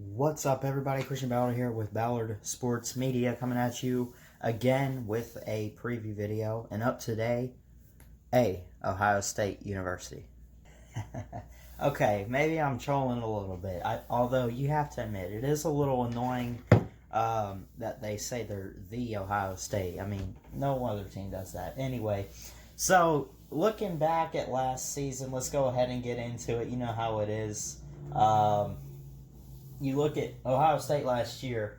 What's up, everybody? Christian Ballard here with Ballard Sports Media, coming at you again with a preview video. And up today, Ohio State University. Okay, maybe I'm trolling a little bit. Although you have to admit, it is a little annoying that they say they're the Ohio State. I mean, no other team does that. Anyway, so looking back at last season, let's go ahead and get into it. You know how it is. You look at Ohio State last year,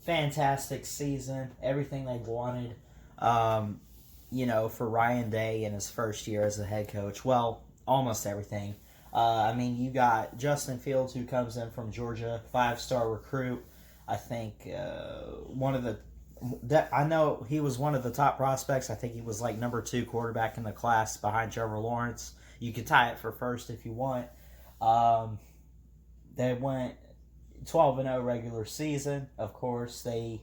fantastic season, everything they wanted, for Ryan Day in his first year as a head coach. Well, almost everything. You got Justin Fields, who comes in from Georgia, 5-star recruit. I think I know he was one of the top prospects. I think he was like number 2 quarterback in the class behind Trevor Lawrence. You could tie it for first if you want. They went 12-0 regular season. Of course, they,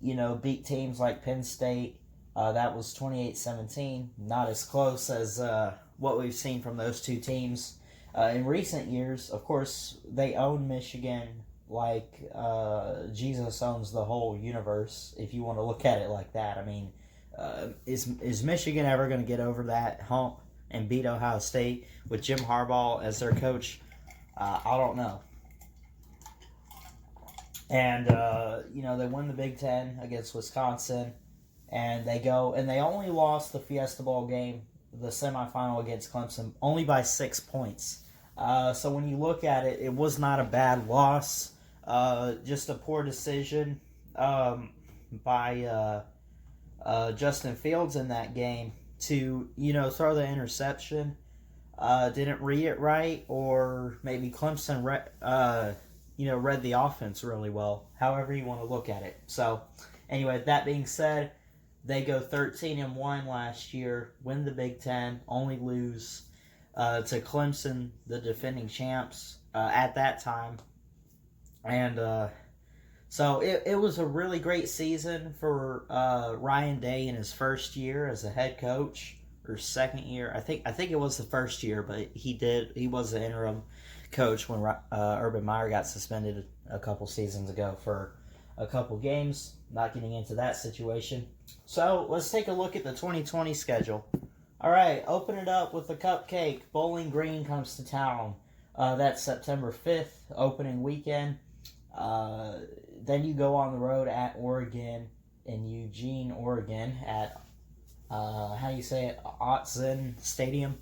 beat teams like Penn State. That was 28-17. Not as close as what we've seen from those two teams. In recent years, of course, they own Michigan like Jesus owns the whole universe, if you want to look at it like that. I mean, is Michigan ever going to get over that hump and beat Ohio State with Jim Harbaugh as their coach? I don't know. And, they won the Big Ten against Wisconsin. And they only lost the Fiesta Bowl game, the semifinal against Clemson, only by 6 points. So when you look at it, it was not a bad loss. Just a poor decision by Justin Fields in that game to, throw the interception. Didn't read it right, or maybe Clemson read the offense really well, however you want to look at it. So, anyway, that being said, they go 13-1 last year, win the Big Ten, only lose to Clemson, the defending champs, at that time. And so it was a really great season for Ryan Day in his first year as a head coach, or second year. I think it was the first year, but he was the interim coach when Urban Meyer got suspended a couple seasons ago for a couple games. Not getting into that situation. So let's take a look at the 2020 schedule. All right, open it up with the Cupcake. Bowling Green comes to town. That's September 5th, opening weekend. Then you go on the road at Oregon, in Eugene, Oregon, at Autzen Stadium.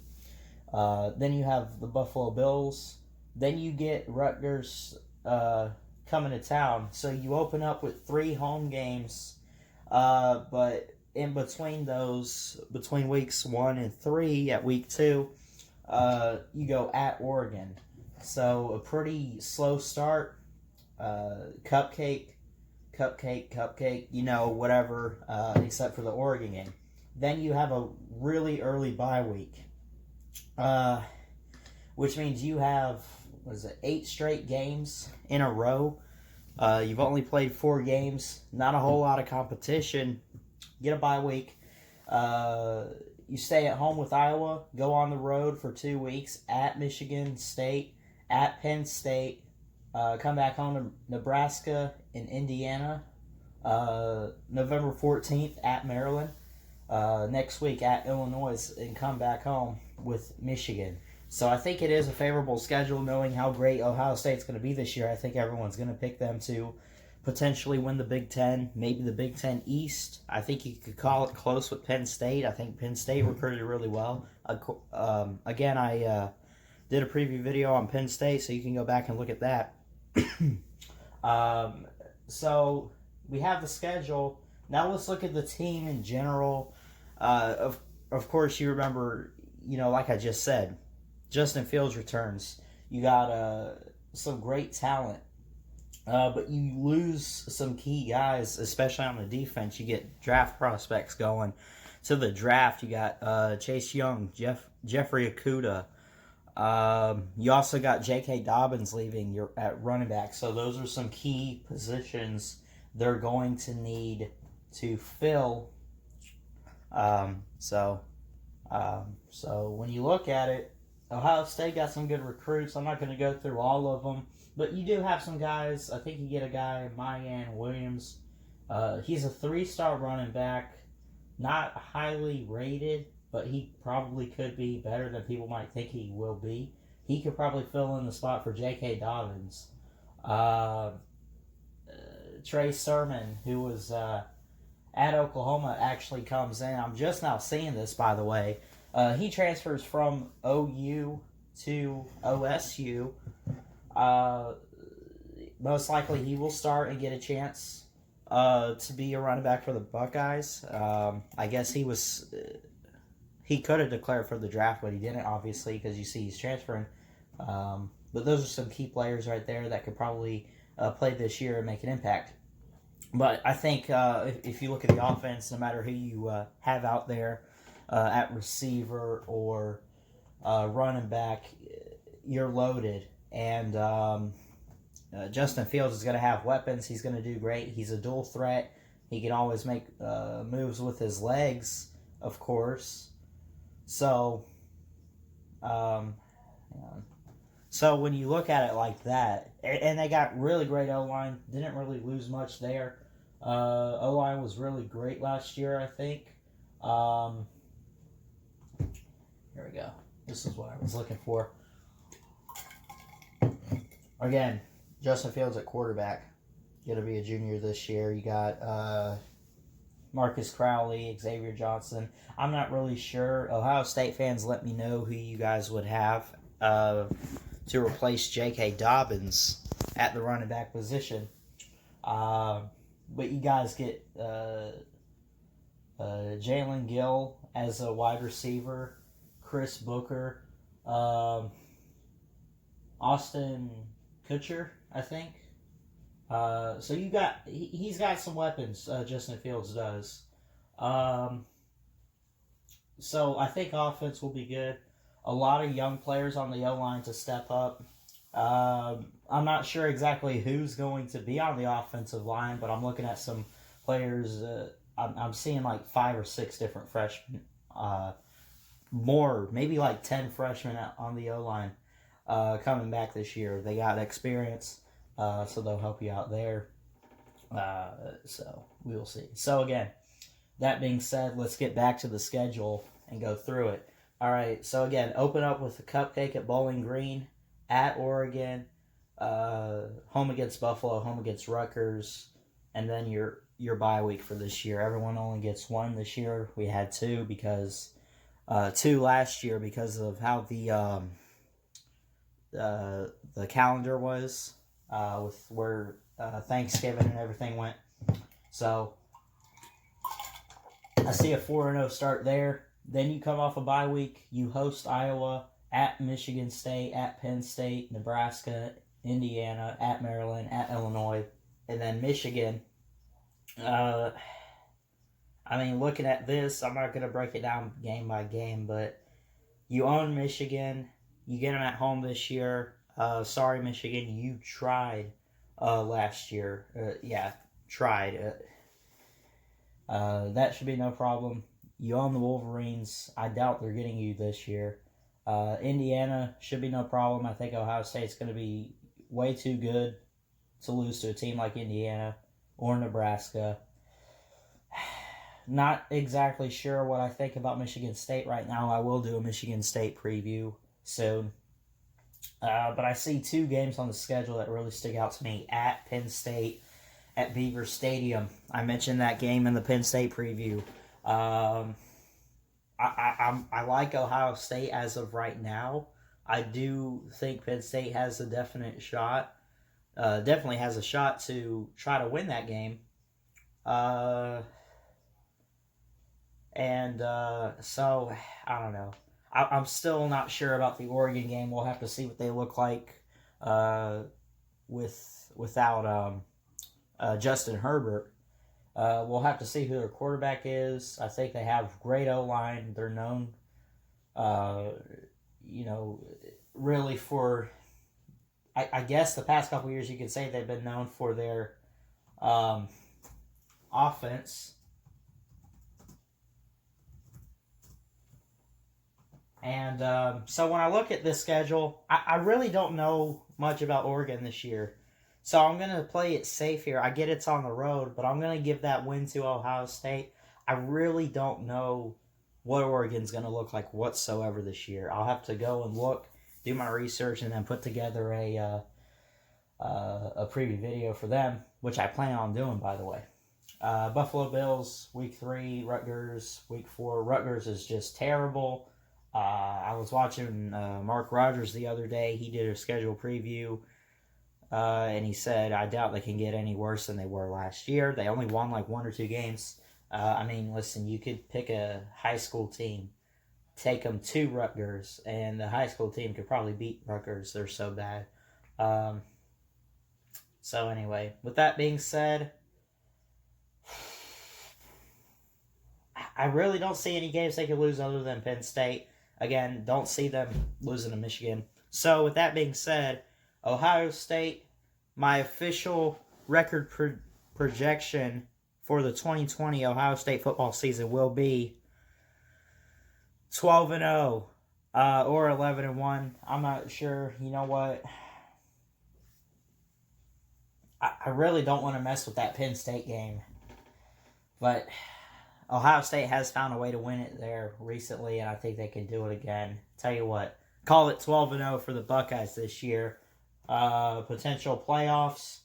Then you have the Buffalo Bills. Then you get Rutgers coming to town. So you open up with 3 home games. But in between those, between weeks 1 and 3, at week 2, you go at Oregon. So a pretty slow start. Cupcake, whatever, except for the Oregon game. Then you have a really early bye week, which means you have, 8 straight games in a row. You've only played 4 games, not a whole lot of competition. Get a bye week. You stay at home with Iowa, go on the road for 2 weeks at Michigan State, at Penn State, come back home to Nebraska and Indiana, November 14th at Maryland, next week at Illinois, and come back home with Michigan. So I think it is a favorable schedule, knowing how great Ohio State's going to be this year. I think everyone's going to pick them to potentially win the Big Ten, maybe the Big Ten East. I think you could call it close with Penn State. I think Penn State recruited really well. Again, I did a preview video on Penn State, so you can go back and look at that. So we have the schedule. Now let's look at the team in general. Of course, you remember, like I just said, Justin Fields returns. You got some great talent, but you lose some key guys, especially on the defense. You get draft prospects going to the draft. You got Chase Young, Jeffrey Okudah. You also got J.K. Dobbins leaving at running back. So those are some key positions they're going to need to fill. So when you look at it, Ohio State got some good recruits. I'm not going to go through all of them. But you do have some guys. I think you get a guy, Mayan Williams. He's a 3-star running back. Not highly rated, but he probably could be better than people might think he will be. He could probably fill in the spot for J.K. Dobbins. Trey Sermon, who was at Oklahoma, actually comes in. I'm just now seeing this, by the way. He transfers from OU to OSU. Most likely he will start and get a chance to be a running back for the Buckeyes. I guess he could have declared for the draft, but he didn't, obviously, because you see he's transferring. But those are some key players right there that could probably play this year and make an impact. But I think if you look at the offense, no matter who you have out there at receiver or running back, you're loaded. And Justin Fields is going to have weapons. He's going to do great. He's a dual threat. He can always make moves with his legs, of course. So, so when you look at it like that, and they got really great O-line, didn't really lose much there. O-line was really great last year, I think. Here we go. This is what I was looking for. Again, Justin Fields at quarterback. Going to be a junior this year. You got Marcus Crowley, Xavier Johnson. I'm not really sure. Ohio State fans, let me know who you guys would have to replace J.K. Dobbins at the running back position. But you guys get Jalen Gill as a wide receiver, Chris Booker, Austin Kutcher, I think. So you got he's got some weapons. Justin Fields does. So I think offense will be good. A lot of young players on the O-line to step up. I'm not sure exactly who's going to be on the offensive line, but I'm looking at some players. I'm seeing like 5 or 6 different freshmen. More, maybe like 10 freshmen on the O-line coming back this year. They got experience, so they'll help you out there. So we will see. So again, that being said, let's get back to the schedule and go through it. All right, so again, open up with a cupcake at Bowling Green, at Oregon, home against Buffalo, home against Rutgers, and then your bye week for this year. Everyone only gets 1 this year. We had 2 because 2 last year because of how the calendar was with where Thanksgiving and everything went. So I see a 4-0 start there. Then you come off a bye week. You host Iowa, at Michigan State, at Penn State, Nebraska, Indiana, at Maryland, at Illinois, and then Michigan. I mean, looking at this, I'm not going to break it down game by game, but you own Michigan. You get them at home this year. Sorry, Michigan, you tried last year. Tried. That should be no problem. You own the Wolverines. I doubt they're getting you this year. Indiana should be no problem. I think Ohio State's going to be way too good to lose to a team like Indiana or Nebraska. Not exactly sure what I think about Michigan State right now. I will do a Michigan State preview soon. But I see 2 games on the schedule that really stick out to me. At Penn State, at Beaver Stadium. I mentioned that game in the Penn State preview. I like Ohio State as of right now. I do think Penn State has a definite shot. Definitely has a shot to try to win that game. So, I don't know. I'm still not sure about the Oregon game. We'll have to see what they look like without Justin Herbert. We'll have to see who their quarterback is. I think they have great O-line. They're known, really for, I guess the past couple years you could say they've been known for their offense. And so when I look at this schedule, I really don't know much about Oregon this year. So I'm going to play it safe here. I get it's on the road, but I'm going to give that win to Ohio State. I really don't know what Oregon's going to look like whatsoever this year. I'll have to go and look, do my research, and then put together a preview video for them, which I plan on doing, by the way. Buffalo Bills, Week 3, Rutgers, Week 4. Rutgers is just terrible. I was watching Mark Rogers the other day. He did a schedule preview, and he said, I doubt they can get any worse than they were last year. They only won like 1 or 2 games. I mean, listen, you could pick a high school team, take them to Rutgers, and the high school team could probably beat Rutgers. They're so bad. So anyway, with that being said, I really don't see any games they could lose other than Penn State. Again, don't see them losing to Michigan. So with that being said, Ohio State, my official record projection for the 2020 Ohio State football season will be 12-0 or 11-1. I'm not sure. You know what? I really don't want to mess with that Penn State game. But Ohio State has found a way to win it there recently, and I think they can do it again. Tell you what, call it 12-0 for the Buckeyes this year. Potential playoffs.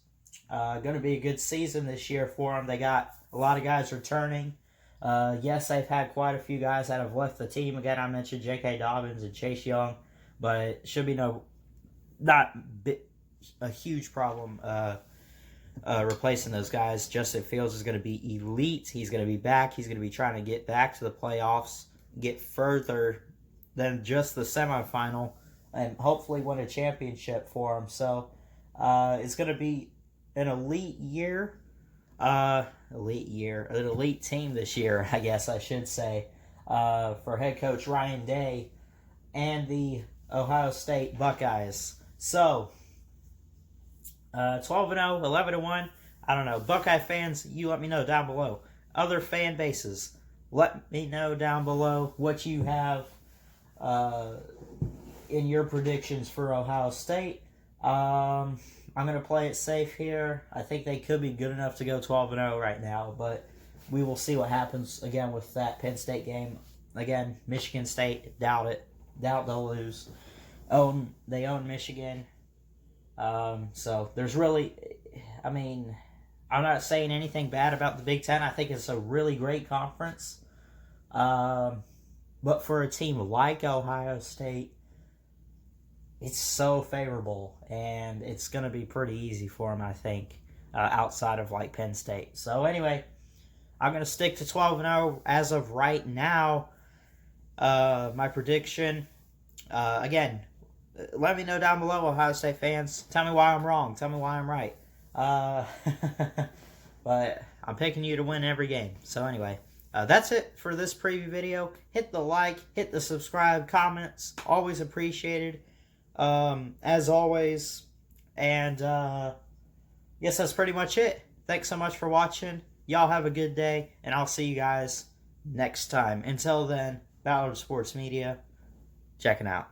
Going to be a good season this year for them. They got a lot of guys returning. Yes, they've had quite a few guys that have left the team. Again, I mentioned J.K. Dobbins and Chase Young, but it should be not a huge problem replacing those guys. Justin Fields is going to be elite. He's going to be back. He's going to be trying to get back to the playoffs, get further than just the semifinal, and hopefully win a championship for him. So it's going to be an elite year. An elite team this year, I guess I should say, for head coach Ryan Day and the Ohio State Buckeyes. So 12-0, 11-1. I don't know. Buckeye fans, you let me know down below. Other fan bases, let me know down below what you have in your predictions for Ohio State. I'm going to play it safe here. I think they could be good enough to go 12-0 right now, but we will see what happens again with that Penn State game. Again, Michigan State, doubt it. Doubt they'll lose. They own Michigan. So there's really, I mean, I'm not saying anything bad about the Big Ten. I think it's a really great conference. But for a team like Ohio State, it's so favorable, and it's going to be pretty easy for them, I think, outside of like Penn State. So anyway, I'm going to stick to 12-0 as of right now. My prediction, again, let me know down below, Ohio State fans. Tell me why I'm wrong. Tell me why I'm right. But I'm picking you to win every game. So anyway, that's it for this preview video. Hit the like, hit the subscribe, comments. Always appreciated, as always. And yes, that's pretty much it. Thanks so much for watching. Y'all have a good day, and I'll see you guys next time. Until then, Ballard Sports Media, checking out.